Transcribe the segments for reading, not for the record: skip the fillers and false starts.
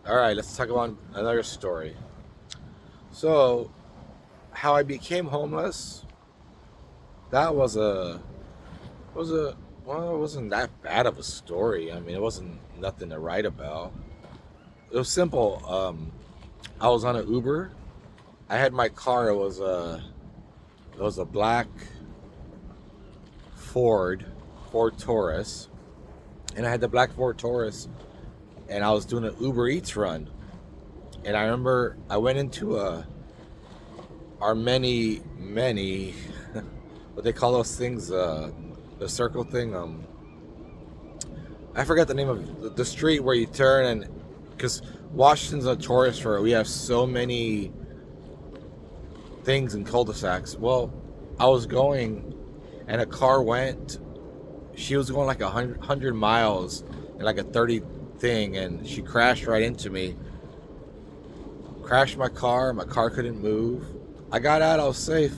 All right, let's talk about another story. So, how I became homeless, that was a well, it wasn't that bad of a story. I mean, it wasn't nothing to write about. It was simple. I was on an Uber. I had my car. It was a black Ford Ford Taurus, and I had the black Ford Taurus, and I was doing an Uber Eats run. And I remember I went into our many what they call those things, the circle thing. I forgot the name of the street where you turn, and because Washington's notorious for it, we have so many things in cul-de-sacs. Well, I was going, and a car went. She was going like 100 miles in like a 30 thing, and she crashed right into me. Crashed my car. My car couldn't move. I got out. I was safe.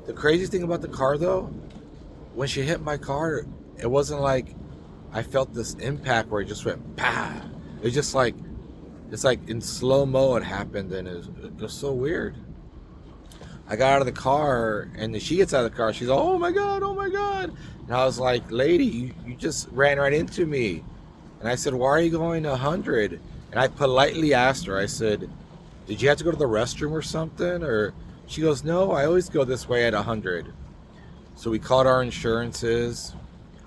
The craziest thing about the car, though, when she hit my car, it wasn't like I felt this impact where it just went bah. It was just like it's like in slow mo it happened, and it was so weird. I got out of the car, and then she gets out of the car. She's like, "Oh my god, oh my god!" And I was like, "Lady, you just ran right into me." And I said, "Why are you going 100?" And I politely asked her. I said, "Did you have to go to the restroom or something?" Or she goes, "No, I always go this way at 100." So we called our insurances.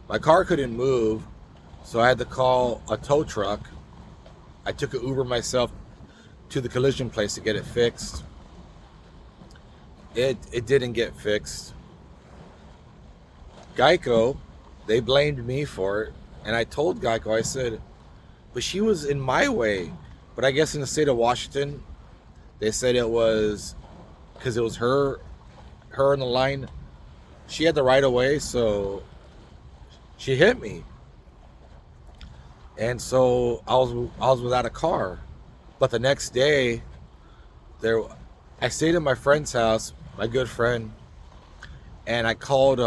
My car couldn't move, so I had to call a tow truck. I took an Uber myself to the collision place to get it fixed. It didn't get fixed. Geico, they blamed me for it, and I told Geico, I said, but she was in my way. But I guess in the state of Washington, they said it was because it was her in the line. She had the right of way, so she hit me, and so I was without a car. But the next day, there, I stayed at my friend's house, my good friend, and I called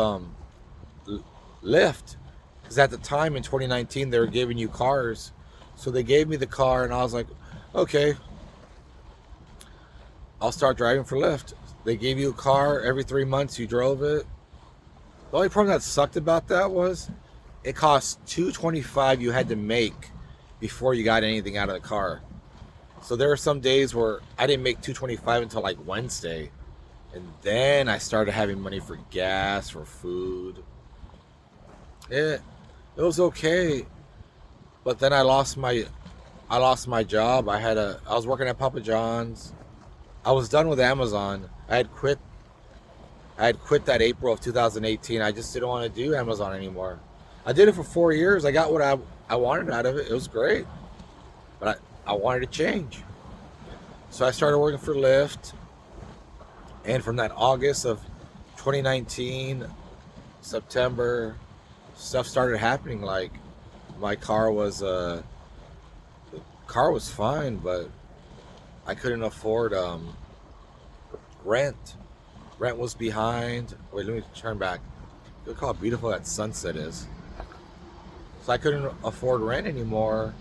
Lyft because at the time in 2019 they were giving you cars, so they gave me the car, and I was like, okay, I'll start driving for Lyft. They gave you a car every 3 months. You drove it. The only problem that sucked about that was it cost $225 you had to make before you got anything out of the car. So there were some days where I didn't make 225 until like Wednesday, and then I started having money for gas, for food. It was okay, but then I lost my job. I was working at Papa John's. I was done with Amazon. I had quit that April of 2018. I just didn't want to do Amazon anymore. I did it for 4 years. I got what I wanted out of it. It was great, but I wanted to change. So I started working for Lyft, and from that August of 2019, September, stuff started happening. Like my car was fine, but I couldn't afford rent. Rent was behind. Wait, let me turn back. Look how beautiful that sunset is. So I couldn't afford rent anymore.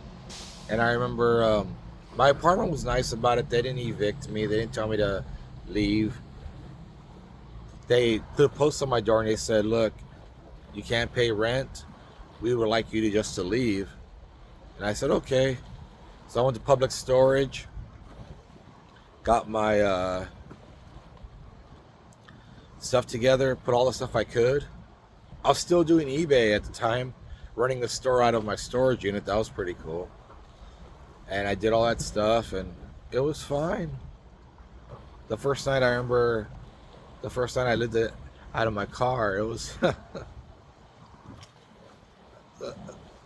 And I remember my apartment was nice about it. They didn't evict me. They didn't tell me to leave. They put a post on my door and they said, "Look, you can't pay rent. We would like you to just to leave." And I said, "Okay." So I went to public storage, got my stuff together, put all the stuff I could. I was still doing eBay at the time, running the store out of my storage unit. That was pretty cool. And I did all that stuff, and it was fine. The first night I remember, the first night I lived it out of my car, it was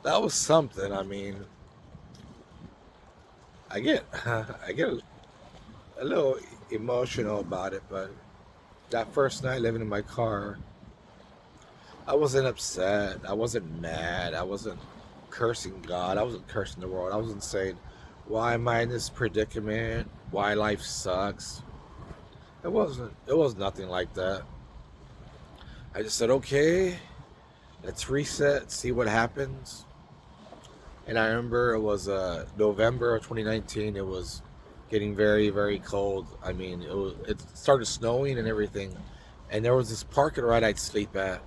that was something. I mean, I get I get a little emotional about it, but that first night living in my car, I wasn't upset. I wasn't mad. I wasn't cursing God. I wasn't cursing the world. I wasn't saying, "Why am I in this predicament? Why life sucks?" It wasn't. It was nothing like that. I just said, "Okay, let's reset. See what happens." And I remember it was November of 2019. It was getting very, very cold. I mean, it started snowing and everything. And there was this parking ride I'd sleep at.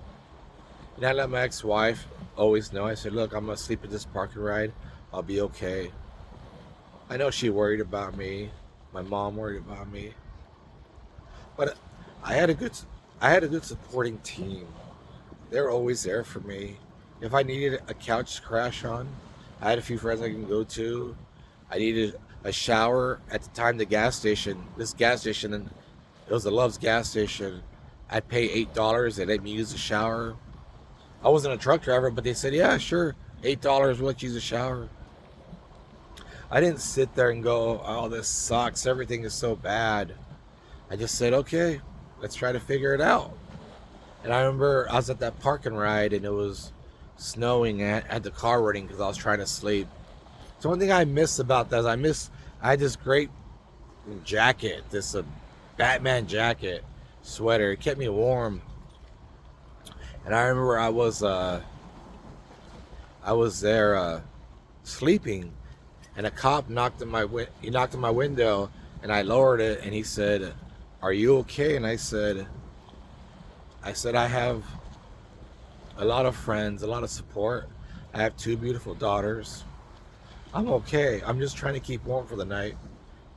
And I let my ex-wife always know. I said, look, I'm going to sleep at this parking ride. I'll be okay. I know she worried about me. My mom worried about me. But I had a good I had a good supporting team. They're always there for me. If I needed a couch to crash on, I had a few friends I can go to. I needed a shower at the time. This gas station, and it was the Love's gas station. I'd pay $8. They let me use the shower. I wasn't a truck driver, but they said, yeah, sure, $8, we'll let you use the shower. I didn't sit there and go, oh, this sucks. Everything is so bad. I just said, okay, let's try to figure it out. And I remember I was at that parking ride and it was snowing and I had the car running because I was trying to sleep. So one thing I miss about that is I had this great jacket, this Batman jacket, sweater. It kept me warm. And I remember I was there sleeping, and a cop knocked on my window, and I lowered it, and he said, "Are you okay?" And I said I have a lot of friends, a lot of support. I have two beautiful daughters. I'm okay. I'm just trying to keep warm for the night.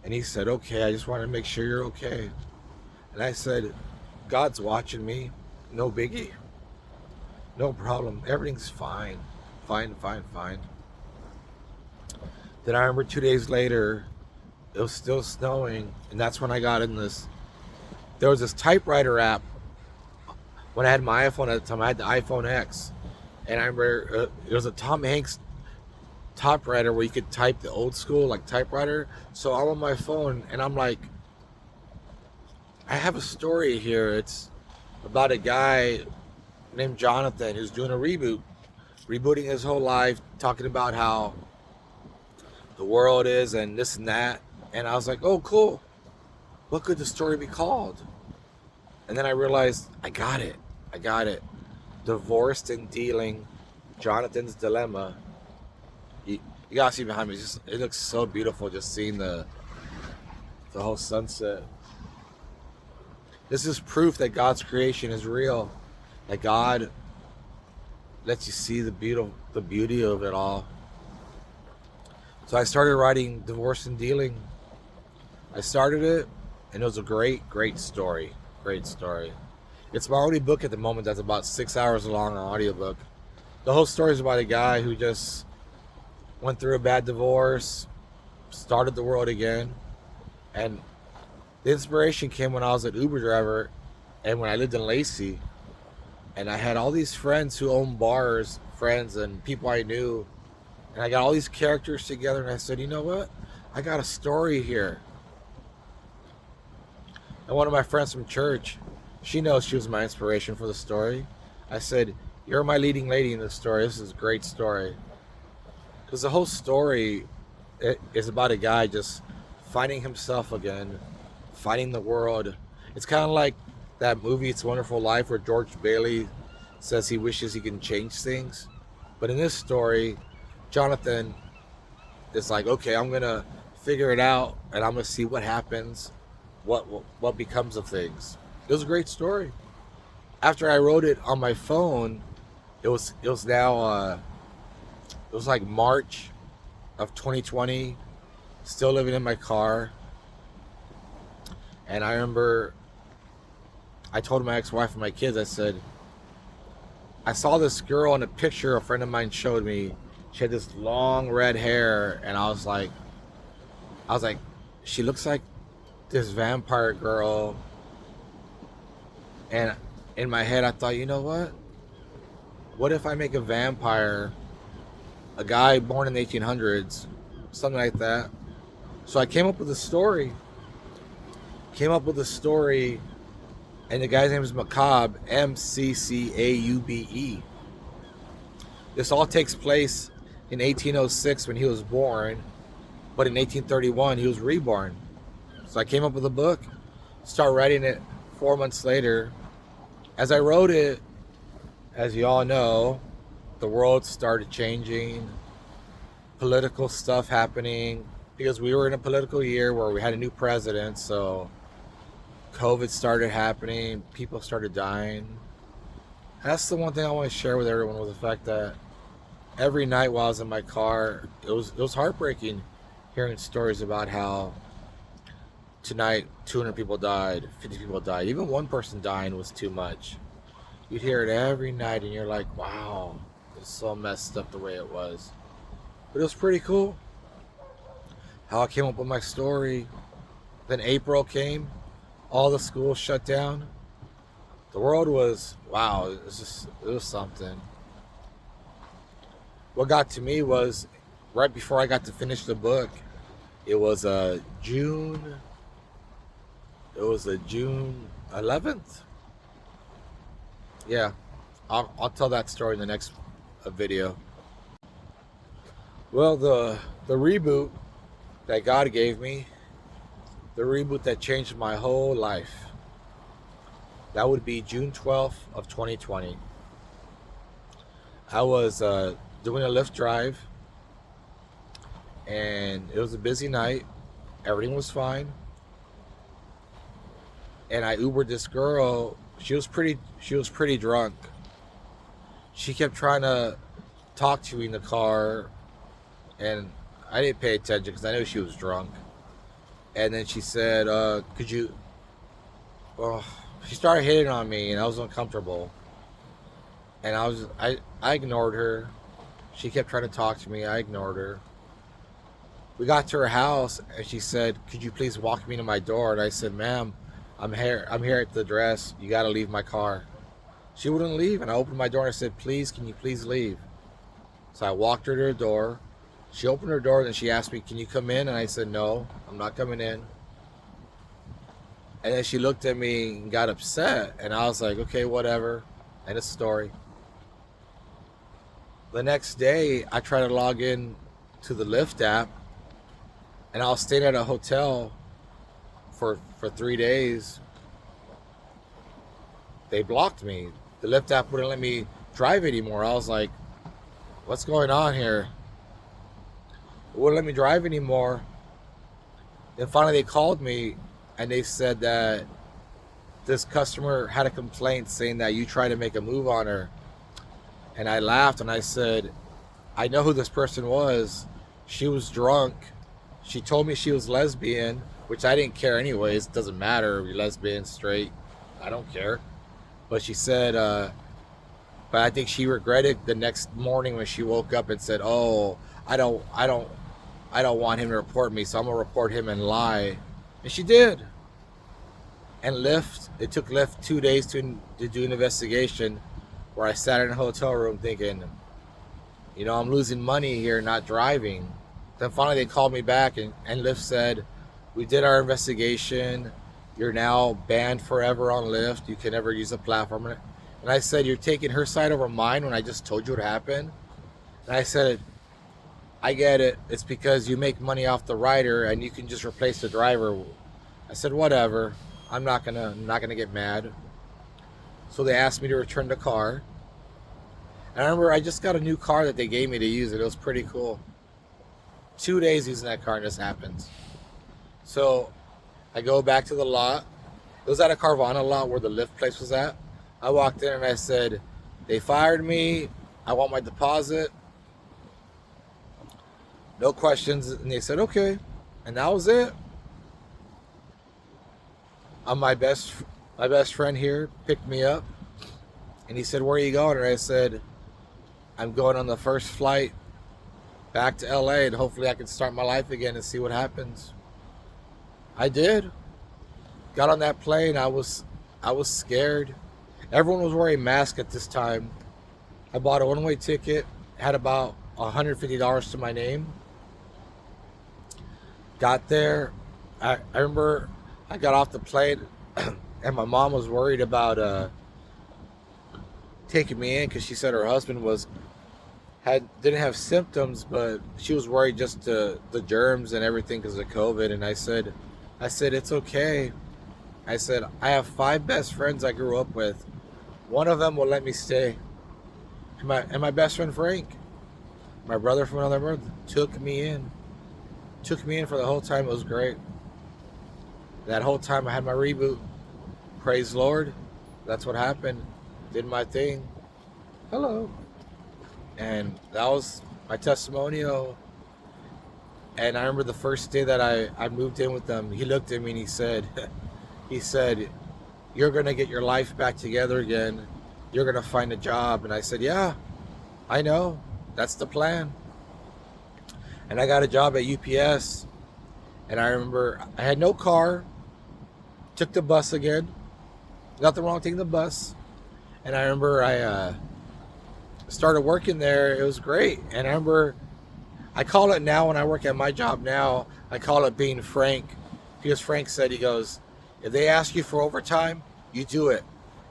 And he said, "Okay, I just want to make sure you're okay." And I said, "God's watching me. No biggie. No problem. Everything's fine. Fine, fine, fine." Then I remember 2 days later, it was still snowing. And that's when I got in this. There was this typewriter app when I had my iPhone at the time. I had the iPhone X. And I remember it was a Tom Hanks typewriter where you could type the old school like typewriter. So I'm on my phone and I'm like, I have a story here. It's about a guy named Jonathan who's doing a rebooting his whole life, talking about how the world is and this and that. And I was like, oh, cool. What could the story be called? And then I realized I got it. Divorced and Dealing, Jonathan's Dilemma. You gotta see behind me. It looks so beautiful just seeing the whole sunset. This is proof that God's creation is real. That God lets you see the beauty of it all. So I started writing Divorce and Dealing. I started it, and it was a great story. Great story. It's my only book at the moment that's about 6 hours long, an audiobook. The whole story is about a guy who just went through a bad divorce, started the world again, and the inspiration came when I was an Uber driver and when I lived in Lacey. And I had all these friends who owned bars, friends and people I knew. And I got all these characters together and I said, you know what? I got a story here. And one of my friends from church, she knows she was my inspiration for the story. I said, you're my leading lady in this story. This is a great story. Because the whole story is about a guy just finding himself again, finding the world. It's kind of like that movie It's a Wonderful Life where George Bailey says he wishes he can change things. But in this story, Jonathan is like, okay, I'm going to figure it out and I'm going to see what happens, what becomes of things. It was a great story. After I wrote it on my phone, it was like March of 2020, still living in my car. And I remember I told my ex-wife and my kids, I said, I saw this girl in a picture a friend of mine showed me. She had this long red hair, and I was like, she looks like this vampire girl. And in my head, I thought, you know what? What if I make a vampire, a guy born in the 1800s, something like that? So I came up with a story. And the guy's name is Macabre, Mccaube. This all takes place in 1806 when he was born, but in 1831 he was reborn. So I came up with a book, started writing it 4 months later. As I wrote it, as you all know, the world started changing. political stuff happening because we were in a political year where we had a new president. So COVID started happening, people started dying. That's the one thing I want to share with everyone, was the fact that every night while I was in my car, it was heartbreaking hearing stories about how tonight 200 people died, 50 people died. Even one person dying was too much. You'd hear it every night and you're like, wow, it's so messed up the way it was. But it was pretty cool how I came up with my story. Then April came, all the schools shut down. The world was, wow, it was something. What got to me was right before I got to finish the book, it was June 11th. Yeah, I'll tell that story in the next video. Well, the reboot that God gave me, the reboot that changed my whole life, that would be June 12th of 2020. I was doing a Lyft drive, and it was a busy night. Everything was fine, and I Ubered this girl. She was pretty drunk. She kept trying to talk to me in the car, and I didn't pay attention because I knew she was drunk. And then she said, could you... Well, she started hitting on me, and I was uncomfortable. And I ignored her. She kept trying to talk to me. I ignored her. We got to her house, and she said, could you please walk me to my door? And I said, ma'am, I'm here at the address. You got to leave my car. She wouldn't leave, and I opened my door and I said, please, can you please leave? So I walked her to her door. She opened her door and she asked me, can you come in? And I said, no, I'm not coming in. And then she looked at me and got upset, and I was like, okay, whatever. End of story. The next day, I tried to log in to the Lyft app, and I was staying at a hotel for 3 days. They blocked me. The Lyft app wouldn't let me drive anymore. I was like, what's going on here? It wouldn't let me drive anymore. Then finally they called me, and they said that this customer had a complaint saying that you tried to make a move on her. And I laughed and I said, I know who this person was. She was drunk. She told me she was lesbian, which I didn't care anyways. It doesn't matter if you're lesbian, straight. I don't care. But she said, but I think she regretted the next morning when she woke up and said, oh, I don't want him to report me, so I'm gonna report him and lie. And she did. And it took Lyft 2 days to do an investigation, where I sat in a hotel room thinking, I'm losing money here not driving. Then finally they called me back, and Lyft said, we did our investigation. You're now banned forever on Lyft. You can never use the platform. And I said, you're taking her side over mine when I just told you what happened? And I said, I get it. It's because you make money off the rider and you can just replace the driver. I said, whatever. I'm not gonna get mad. So they asked me to return the car. And I remember I just got a new car that they gave me to use it. It was pretty cool. 2 days using that car and this happens. So I go back to the lot. It was at a Carvana lot where the Lyft place was at. I walked in and I said, they fired me. I want my deposit. No questions. And they said, okay. And that was it. My best friend here picked me up. And he said, where are you going? And I said, I'm going on the first flight back to LA, and hopefully I can start my life again and see what happens. I did. Got on that plane. I was scared. Everyone was wearing masks at this time. I bought a one-way ticket. Had about $150 to my name. Got there. I remember I got off the plane, and my mom was worried about taking me in because she said her husband didn't have symptoms, but she was worried just the germs and everything because of COVID. And I said, it's okay. I said, I have 5 best friends I grew up with. One of them will let me stay. And my best friend Frank. My brother from another mother took me in. Took me in for the whole time. It was great. That whole time I had my reboot. Praise Lord. That's what happened. Did my thing. Hello. And that was my testimonial. And I remember the first day that I moved in with them, he looked at me and he said, you're going to get your life back together again. You're going to find a job. And I said, yeah, I know. That's the plan. And I got a job at UPS. And I remember I had no car. Took the bus again. Nothing wrong with taking the bus. And I remember I started working there. It was great. And I remember I call it now when I work at my job now, I call it being Frank. Because Frank said, he goes, if they ask you for overtime, you do it.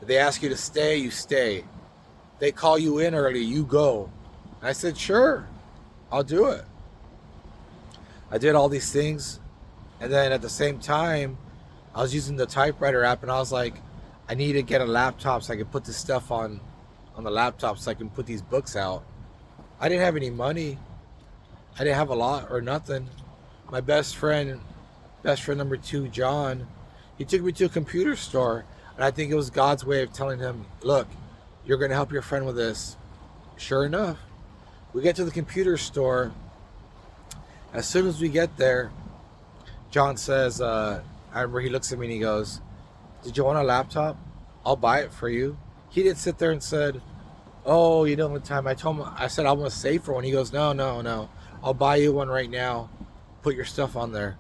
If they ask you to stay, you stay. If they call you in early, you go. And I said, sure, I'll do it. I did all these things. And then at the same time, I was using the typewriter app and I was like, I need to get a laptop so I can put this stuff on the laptop so I can put these books out. I didn't have any money. I didn't have a lot or nothing. My best friend number 2, John, he took me to a computer store. And I think it was God's way of telling him, look, you're going to help your friend with this. Sure enough, we get to the computer store. As soon as we get there, John says, I remember he looks at me and he goes, did you want a laptop? I'll buy it for you. He didn't sit there and said, oh, you don't have time. I said, I want to save for one. He goes, no. I'll buy you one right now. Put your stuff on there.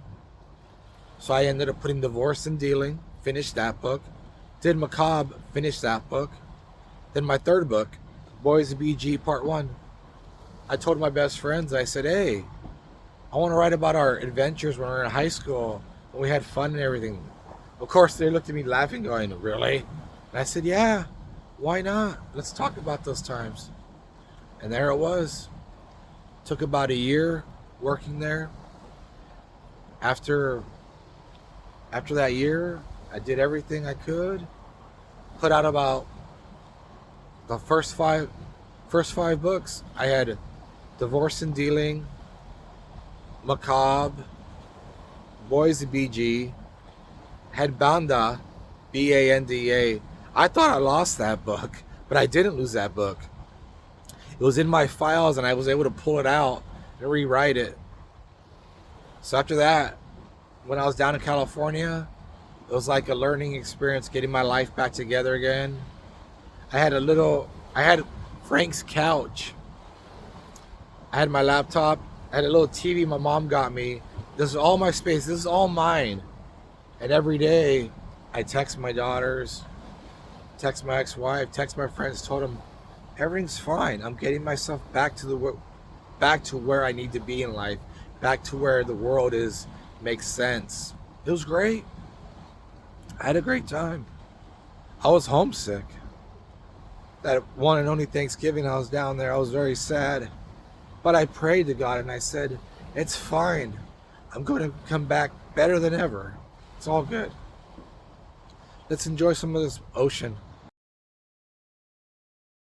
So I ended up putting Divorce and Dealing, finished that book. Did Macabre, finished that book. Then my third book, Boys of BG Part 1. I told my best friends, I said, hey, I want to write about our adventures when we were in high school, when we had fun and everything. Of course, they looked at me laughing, going, really? And I said, yeah, why not? Let's talk about those times. And there it was. Took about a year working there. After that year, I did everything I could. Put out about the first five books. I had Divorce and Dealing, Macabre, Boys of BG, had Banda, Banda. I thought I lost that book, but I didn't lose that book. It was in my files and I was able to pull it out and rewrite it. So after that, when I was down in California, it was like a learning experience, getting my life back together again. I had Frank's couch. I had my laptop. I had a little TV my mom got me. This is all my space. This is all mine. And every day, I text my daughters, text my ex-wife, text my friends, told them, everything's fine. I'm getting myself back to where I need to be in life, back to where the world makes sense. It was great. I had a great time. I was homesick. That one and only Thanksgiving I was down there, I was very sad. But I prayed to God and I said, it's fine. I'm going to come back better than ever. It's all good. Let's enjoy some of this ocean.